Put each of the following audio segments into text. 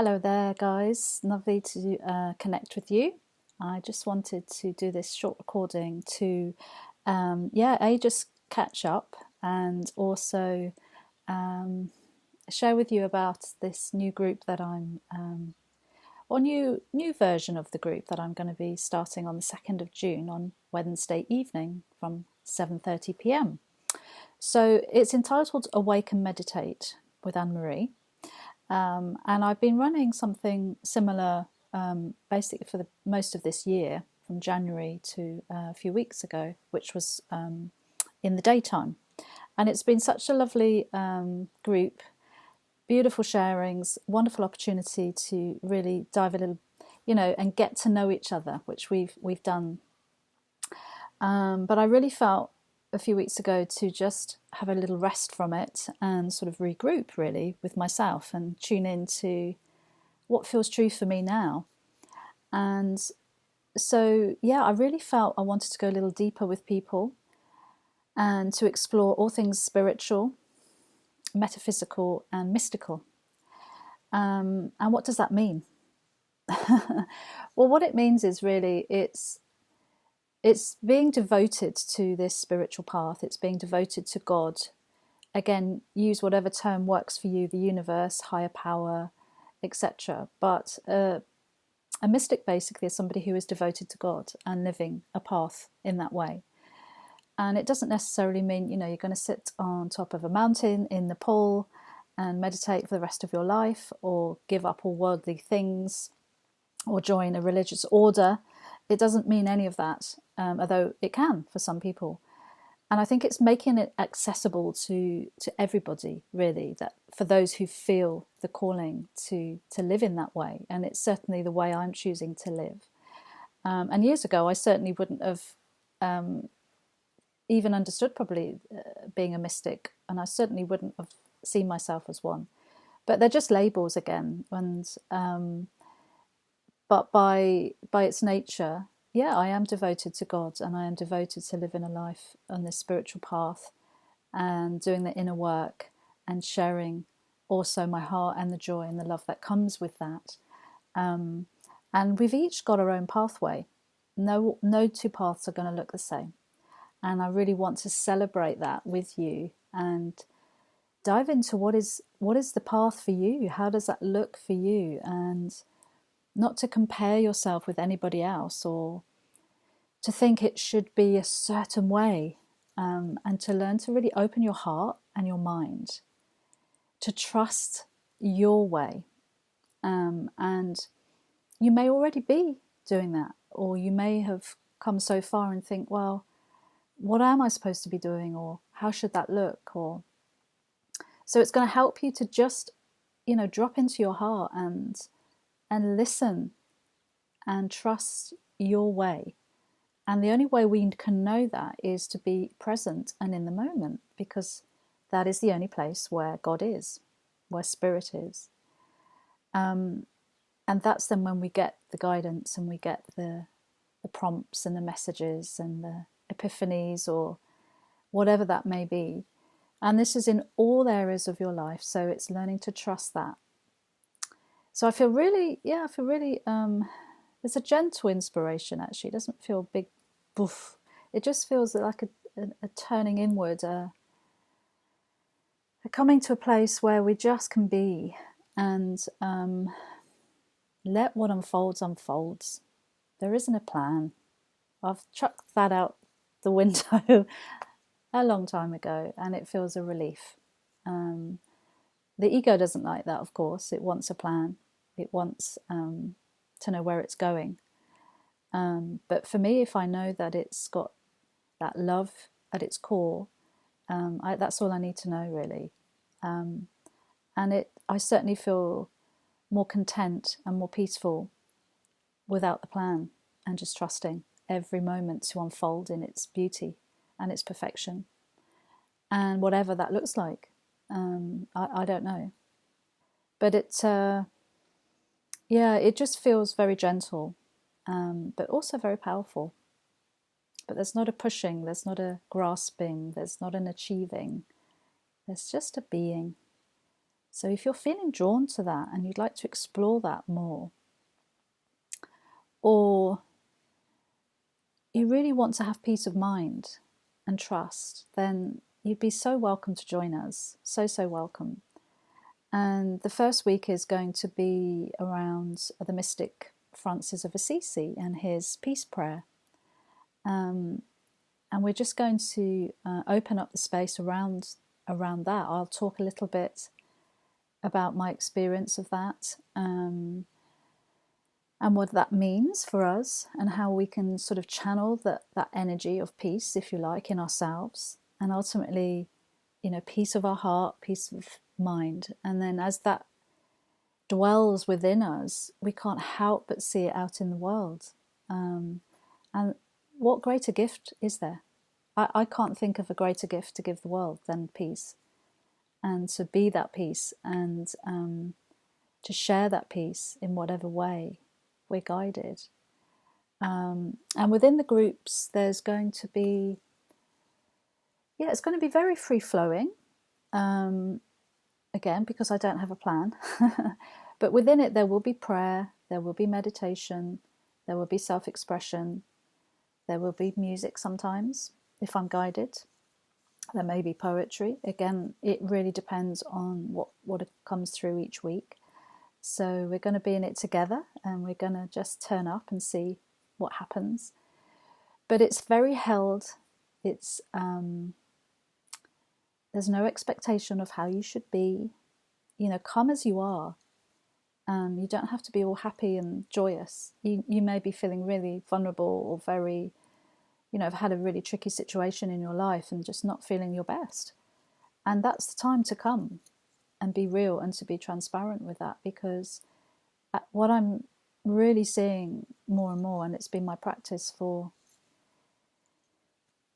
Hello there, guys. Lovely to connect with you. I just wanted to do this short recording to, just catch up and also share with you about this new group that or new version of the group that I'm going to be starting on the 2nd of June on Wednesday evening from 7:30 p.m. So it's entitled Awake and Meditate with Anne Marie. And I've been running something similar basically for the most of this year, from January to a few weeks ago, which was in the daytime. And it's been such a lovely group, beautiful sharings, wonderful opportunity to really dive a little, and get to know each other, which we've done. But I really felt a few weeks ago to just have a little rest from it and sort of regroup really with myself and tune into what feels true for me now. And so, yeah, I really felt I wanted to go a little deeper with people and to explore all things spiritual, metaphysical, and mystical. And what does that mean? Well, what it means is really it's being devoted to this spiritual path. It's being devoted to God. Again, use whatever term works for you, the universe, higher power, etc. But a mystic basically is somebody who is devoted to God and living a path in that way. And it doesn't necessarily mean, you're going to sit on top of a mountain in Nepal and meditate for the rest of your life, or give up all worldly things, or join a religious order. It doesn't mean any of that, although it can for some people. And I think it's making it accessible to everybody, really, that for those who feel the calling to live in that way. And it's certainly the way I'm choosing to live. And years ago, I certainly wouldn't have even understood probably being a mystic, and I certainly wouldn't have seen myself as one. But they're just labels again, and but by its nature, yeah, I am devoted to God, and I am devoted to living a life on this spiritual path and doing the inner work and sharing also my heart and the joy and the love that comes with that. And we've each got our own pathway. No two paths are going to look the same. And I really want to celebrate that with you and dive into what is the path for you? How does that look for you? And not to compare yourself with anybody else or to think it should be a certain way, and to learn to really open your heart and your mind to trust your way. And you may already be doing that, or you may have come so far and think, well, what am I supposed to be doing, or how should that look? Or so it's going to help you to just, drop into your heart and listen and trust your way. And the only way we can know that is to be present and in the moment, because that is the only place where God is, where spirit is. And that's then when we get the guidance and we get the prompts and the messages and the epiphanies or whatever that may be. And this is in all areas of your life. So it's learning to trust that. So I feel really, there's a gentle inspiration actually. It doesn't feel big, boof. It just feels like a turning inward, a coming to a place where we just can be and let what unfolds. There isn't a plan. I've chucked that out the window a long time ago, and it feels a relief. The ego doesn't like that, of course. It wants a plan. It wants to know where it's going. But for me, if I know that it's got that love at its core, that's all I need to know, really. And I certainly feel more content and more peaceful without the plan, and just trusting every moment to unfold in its beauty and its perfection. And whatever that looks like, I don't know. But it just feels very gentle, but also very powerful. But there's not a pushing, there's not a grasping, there's not an achieving. There's just a being. So if you're feeling drawn to that and you'd like to explore that more, or you really want to have peace of mind and trust, then you'd be so welcome to join us. So, so welcome. And the first week is going to be around the mystic Francis of Assisi and his peace prayer. And we're just going to open up the space around that. I'll talk a little bit about my experience of that, and what that means for us, and how we can sort of channel that energy of peace, if you like, in ourselves, and ultimately, peace of our heart, peace of mind. And then as that dwells within us, we can't help but see it out in the world. And what greater gift is there? I can't think of a greater gift to give the world than peace, and to be that peace, and to share that peace in whatever way we're guided. And within the groups, there's going to be, it's going to be very free-flowing, again, because I don't have a plan. But within it, there will be prayer, there will be meditation, there will be self-expression, there will be music sometimes, if I'm guided. There may be poetry. Again, it really depends on what comes through each week. So we're going to be in it together, and we're going to just turn up and see what happens. But it's very held. It's there's no expectation of how you should be. Come as you are. You don't have to be all happy and joyous. You may be feeling really vulnerable, or very, have had a really tricky situation in your life and just not feeling your best. And that's the time to come and be real and to be transparent with that, because what I'm really seeing more and more, and it's been my practice for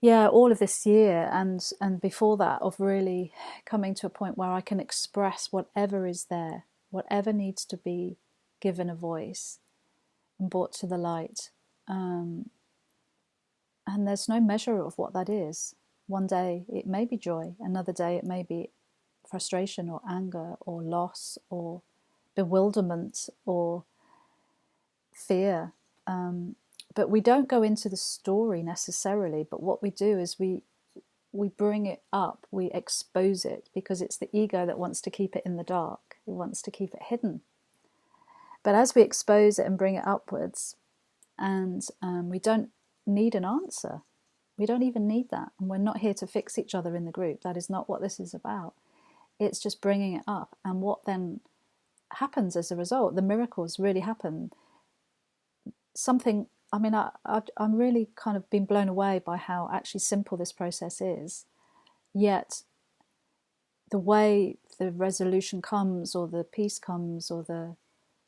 all of this year and before that, of really coming to a point where I can express whatever is there, whatever needs to be given a voice and brought to the light. And there's no measure of what that is. One day it may be joy, another day it may be frustration or anger or loss or bewilderment or fear. But we don't go into the story necessarily, but what we do is we bring it up, we expose it, because it's the ego that wants to keep it in the dark. It wants to keep it hidden. But as we expose it and bring it upwards, and we don't need an answer. We don't even need that. And we're not here to fix each other in the group. That is not what this is about. It's just bringing it up. And what then happens as a result, the miracles really happen. I'm really kind of been blown away by how actually simple this process is. Yet the way the resolution comes, or the peace comes, or the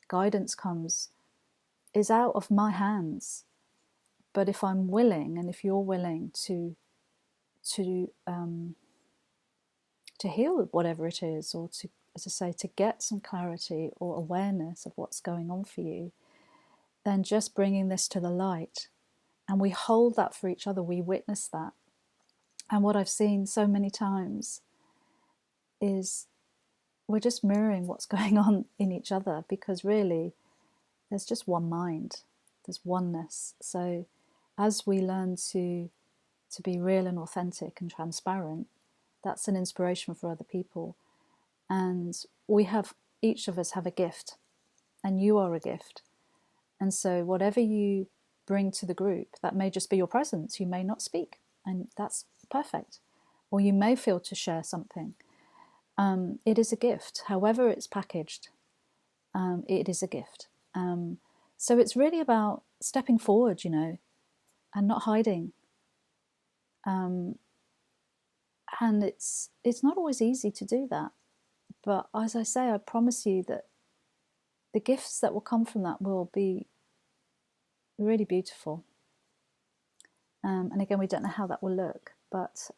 guidance comes, is out of my hands. But if I'm willing, and if you're willing to heal whatever it is, or to, as I say, to get some clarity or awareness of what's going on for you, then just bringing this to the light, and we hold that for each other, we witness that. And what I've seen so many times is we're just mirroring what's going on in each other, because really there's just one mind, there's oneness. So as we learn to be real and authentic and transparent, that's an inspiration for other people. And each of us have a gift, and you are a gift. And so whatever you bring to the group, that may just be your presence. You may not speak, and that's perfect. Or you may feel to share something. It is a gift. However it's packaged, it is a gift. So it's really about stepping forward, and not hiding. And it's not always easy to do that. But as I say, I promise you that the gifts that will come from that will be really beautiful. And again, we don't know how that will look. But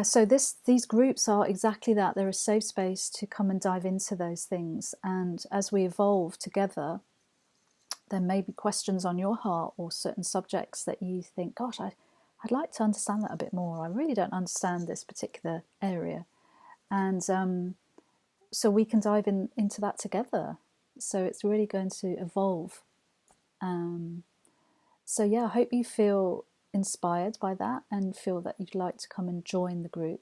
so these groups are exactly that. They're a safe space to come and dive into those things. And as we evolve together, there may be questions on your heart, or certain subjects that you think, gosh, I'd like to understand that a bit more. I really don't understand this particular area. And so we can dive into that together. So it's really going to evolve. So yeah, I hope you feel inspired by that and feel that you'd like to come and join the group.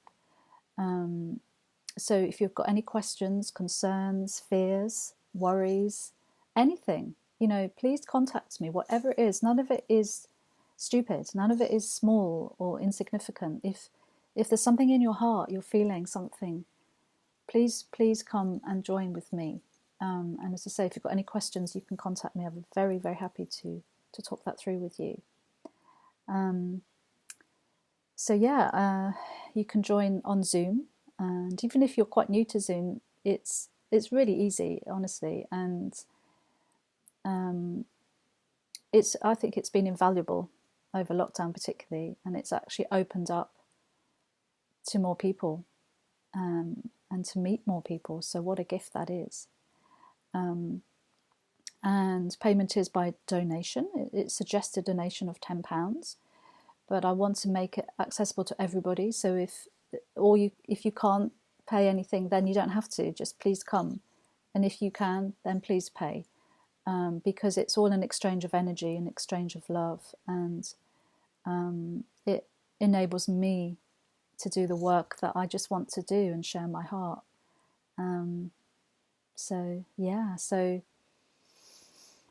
So if you've got any questions, concerns, fears, worries, anything, please contact me, whatever it is. None of it is stupid. None of it is small or insignificant. If there's something in your heart, you're feeling something, please come and join with me. And as I say, if you've got any questions, you can contact me. I'm very, very happy to talk that through with you. So yeah, you can join on Zoom, and even if you're quite new to Zoom, it's really easy, honestly, and I think it's been invaluable over lockdown particularly, and it's actually opened up to more people and to meet more people. So what a gift that is. And payment is by donation. It's suggested donation of £10, but I want to make it accessible to everybody. So if you can't pay anything, then you don't have to. Just please come, and if you can, then please pay, because it's all an exchange of energy, an exchange of love, and it enables me to do the work that I just want to do and share my heart. So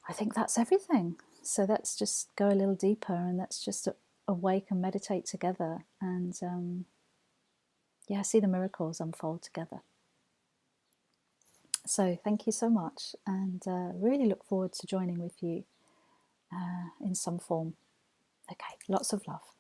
I think that's everything. So let's just go a little deeper, and let's just awake and meditate together, and see the miracles unfold together. So thank you so much, and really look forward to joining with you in some form. Okay, lots of love.